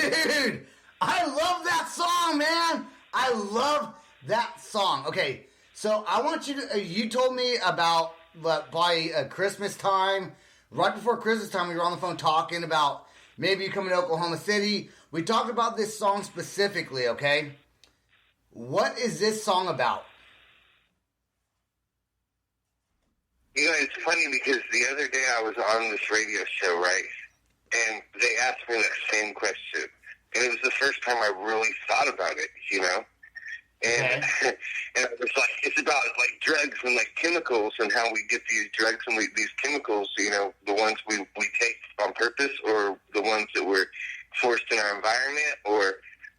Dude, I love that song, man. I love that song. Okay, so I want you to, you told me about by Christmas time, right before Christmas time, we were on the phone talking about maybe you coming to Oklahoma City. We talked about this song specifically, okay? What is this song about? You know, it's funny because the other day I was on this radio show, right? And they asked me that same question. And it was the first time I really thought about it, you know? And, Okay. and it was like, it's about like drugs and like chemicals and how we get these drugs and these chemicals, you know, the ones we take on purpose or the ones that we're forced in our environment or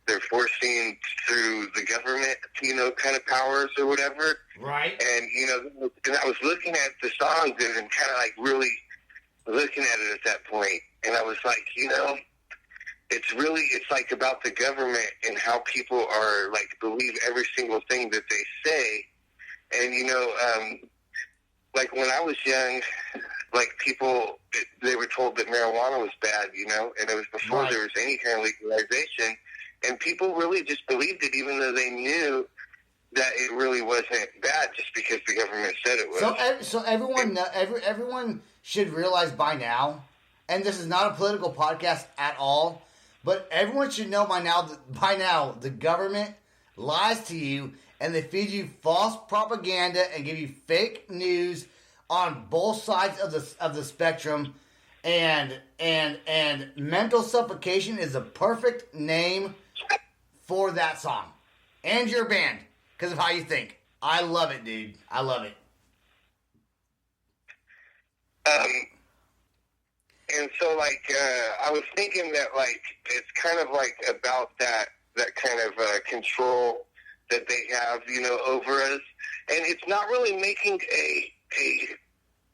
they're forcing through the government, you know, kind of powers or whatever. Right. And, you know, and I was looking at the songs and kind of like really looking at it at that point. And I was like, you know, it's like about the government and how people are like believe every single thing that they say. And, you know, like when I was young, like people, they were told that marijuana was bad, you know, and it was before there was any kind of legalization. And people really just believed it, even though they knew that it really wasn't bad, just because the government said it was. So everyone should realize by now, and this is not a political podcast at all, but everyone should know by now the government lies to you and they feed you false propaganda and give you fake news on both sides of the spectrum, and mental suffocation is a perfect name for that song and your band because of how you think. I love it, dude. I love it. And so, like, I was thinking that, like, it's kind of like about that kind of control that they have, you know, over us, and it's not really making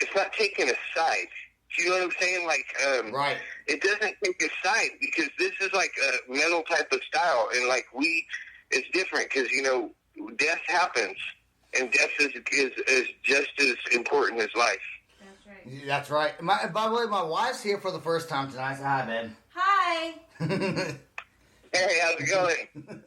it's not taking a side. Do you know what I'm saying? Like, right. It doesn't take a side because this is like a metal type of style, and like it's different because you know death happens, and death is just as important as life. That's right. By the way, my wife's here for the first time tonight. Say hi, babe. Hi. Hey, how's it going?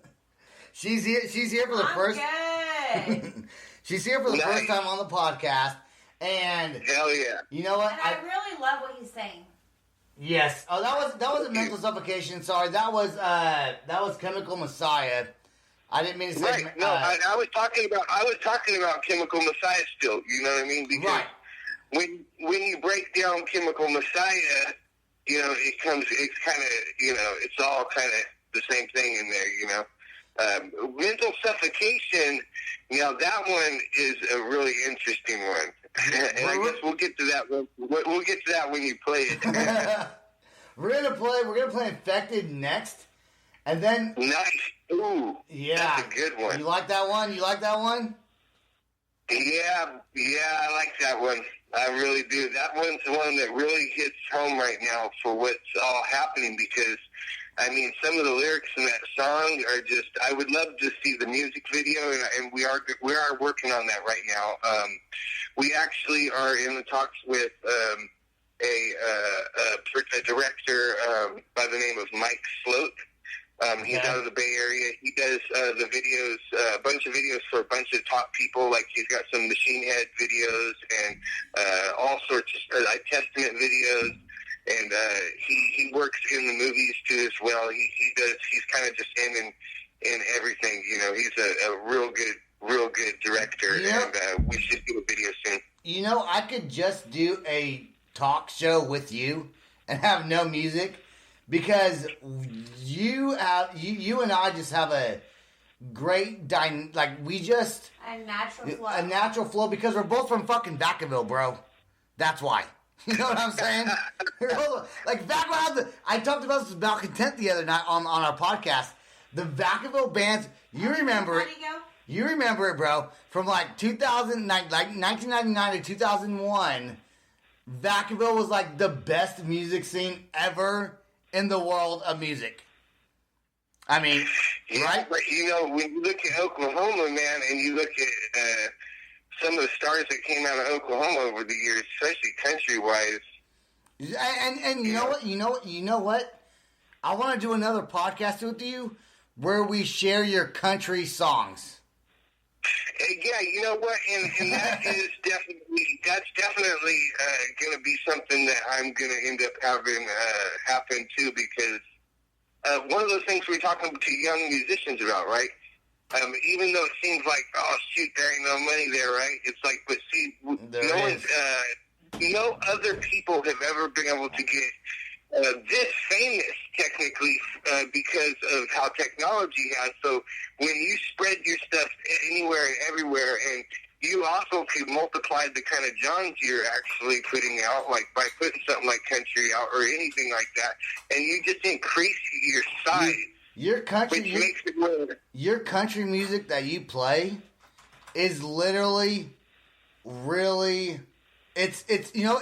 She's here for the first. Good. She's here for the first time on the podcast, and hell yeah. You know what? And I really love what he's saying. Yes. Oh, that was a mental suffocation. Sorry, that was Chemical Messiah. I didn't mean to say. Right. No, I was talking about Chemical Messiah still. You know what I mean? Because right. When you break down Chemical Messiah, you know, it's kind of, you know, it's all kind of the same thing in there, you know. Mental suffocation, you know, that one is a really interesting one. And I guess we'll get to that one. We'll get to that when you play it. We're gonna play Infected next. And then nice. Ooh. Yeah. That's a good one. You like that one? You like that one? Yeah, I like that one. I really do. That one's the one that really hits home right now for what's all happening because, I mean, some of the lyrics in that song are just, I would love to see the music video, and we are working on that right now. We actually are in the talks with a director by the name of Mike Sloat. He's out of the Bay Area. He does the videos, a bunch of videos for a bunch of top people. Like he's got some Machine Head videos and all sorts of Testament videos. And he works in the movies too as well. He's kind of just in everything. You know, he's a real good director. Yep. And we should do a video soon. You know, I could just do a talk show with you and have no music. Because you and I just have a great a natural flow because we're both from fucking Vacaville, bro. That's why. You know what I'm saying? Like Vacaville, I talked about this about Content the other night on our podcast. The Vacaville bands, you remember it. You remember it, bro? From like 1999 to 2001, Vacaville was like the best music scene ever in the world of music. I mean, yeah, right? But, you know, when you look at Oklahoma, man, and you look at some of the stars that came out of Oklahoma over the years, especially country-wise. And you know what? I want to do another podcast with you where we share your country songs. Yeah, you know what, and that's definitely going to be something that I'm going to end up having happen too, because one of those things we're talking to young musicians about, right? Even though it seems like, oh shoot, there ain't no money there, right? It's like, but see, no other people have ever been able to get this famous, technically, because of how technology has. So when you spread your stuff anywhere and everywhere, and you also could multiply the kind of genres you're actually putting out, like by putting something like country out or anything like that, and you just increase your size. Your country music that you play is literally, really, it's you know.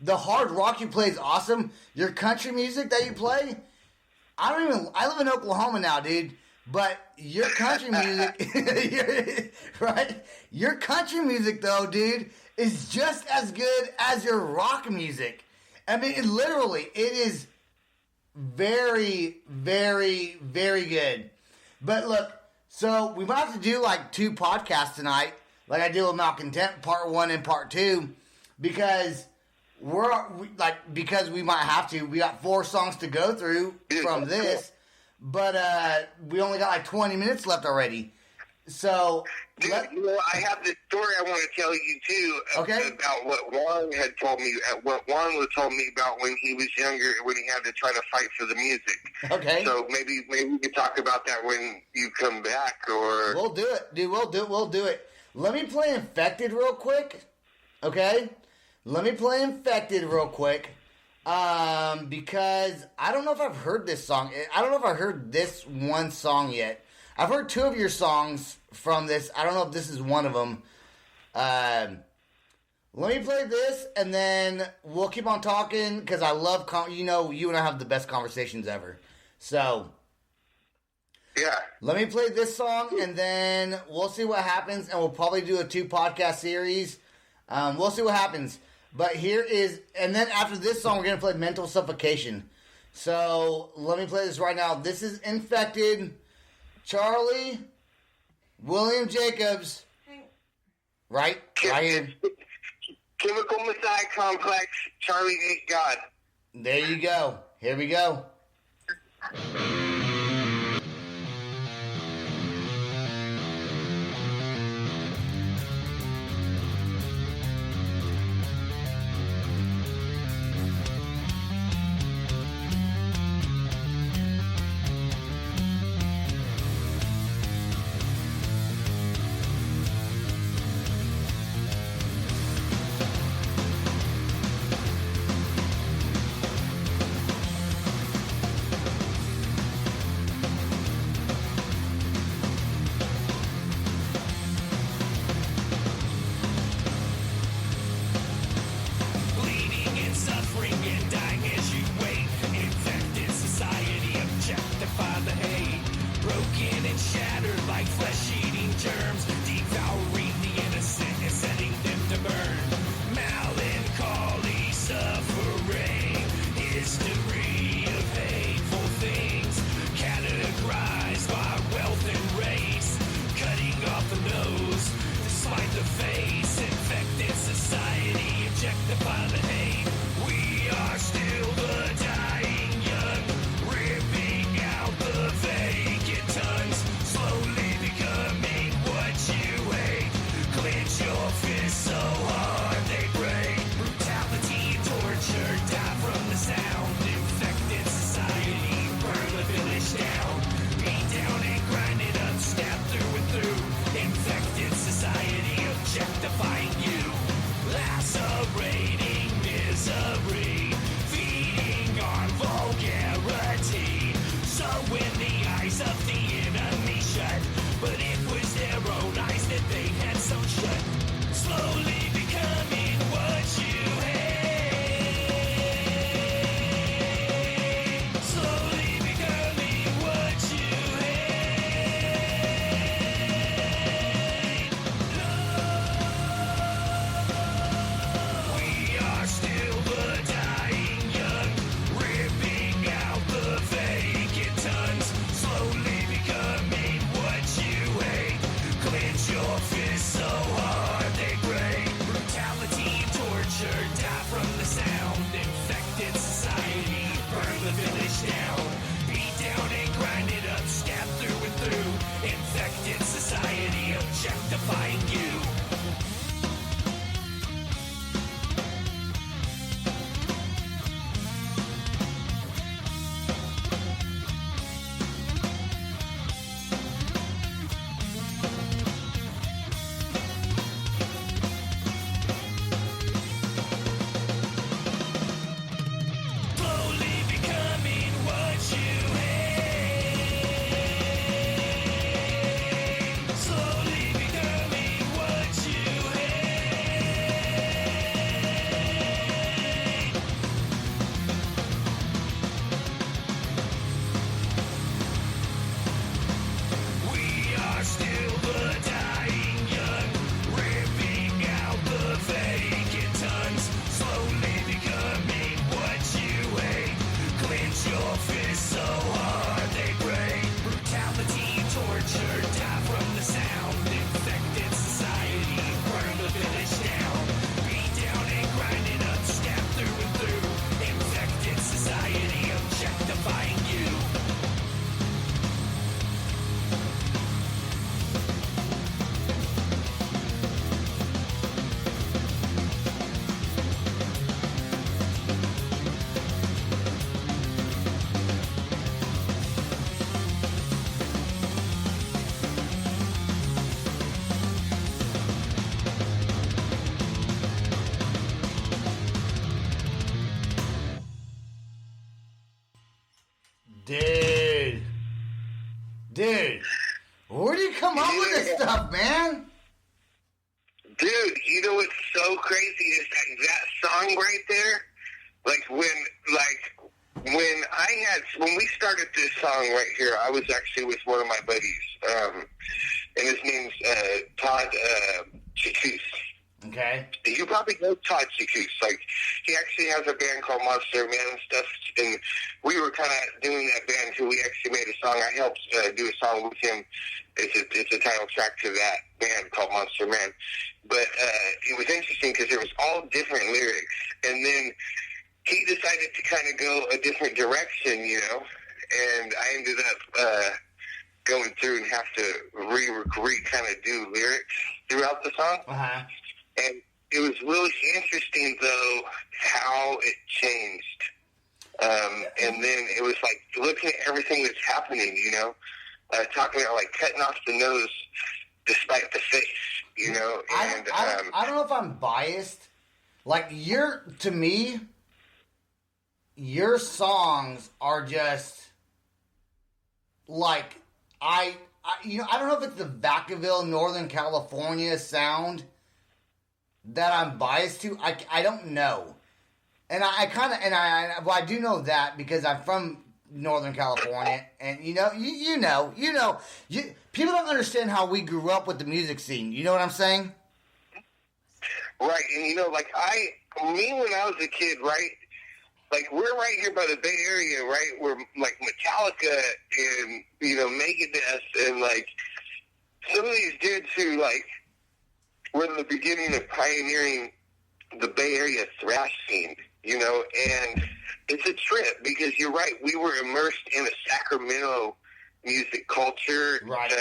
The hard rock you play is awesome. Your country music that you play, I live in Oklahoma now, dude. But your country music, right? Your country music, though, dude, is just as good as your rock music. I mean, it is very, very, very good. But look, so we might have to do like 2 podcasts tonight, like I did with Malcontent, part 1 and part 2, because we might have to. We got 4 songs to go through from this, but we only got like 20 minutes left already. So, dude, I have this story I want to tell you too about what Juan had told me. What Juan told me about when he was younger, when he had to try to fight for the music. Okay. So maybe we could talk about that when you come back, or we'll do it, dude. We'll do it. Let me play Infected real quick. Okay. Let me play Infected real quick, because I don't know if I've heard this song. I don't know if I've heard this one song yet. I've heard 2 of your songs from this. I don't know if this is one of them. Let me play this, and then we'll keep on talking, because I love, you and I have the best conversations ever. So, yeah. Let me play this song, and then we'll see what happens, and we'll probably do a 2 podcast series. We'll see what happens. But here is, and then after this song, we're going to play Mental Suffocation. So, let me play this right now. This is Infected, Charlie William Jocabs. Right here. Chemical Messiah Complex, Charlie Ain't God. There you go. Here we go. Slowly become Dude, where do you come up with this stuff, man? Dude, you know what's so crazy is that song right there? When we started this song right here, I was actually with one of my buddies, and his name's Todd Chicus. Okay. You probably know Todd Chicus. Like, he actually has a band called Monster Man and stuff, and we were kind of doing that band until we actually made a song. I helped do a song with him. It's a title track to that band called Monster Man. But it was interesting because there was all different lyrics, and then he decided to kind of go a different direction, you know, and I ended up going through and have to kind of do lyrics throughout the song. Uh-huh. And it was really interesting, though, how it changed. And then it was like looking at everything that's happening, you know, talking about like cutting off the nose despite the face, you know. And I don't know if I'm biased. Like, to me, your songs are just like I don't know if it's the Vacaville, Northern California sound that I'm biased to. I don't know, and I do know that because I'm from Northern California, and you know, people don't understand how we grew up with the music scene. You know what I'm saying? Right, and you know, like when I was a kid, right. Like, we're right here by the Bay Area, right? We're, like, Metallica and, you know, Megadeth and, like, some of these dudes who, like, were in the beginning of pioneering the Bay Area thrash scene, you know? And it's a trip because you're right. We were immersed in a Sacramento music culture. Right.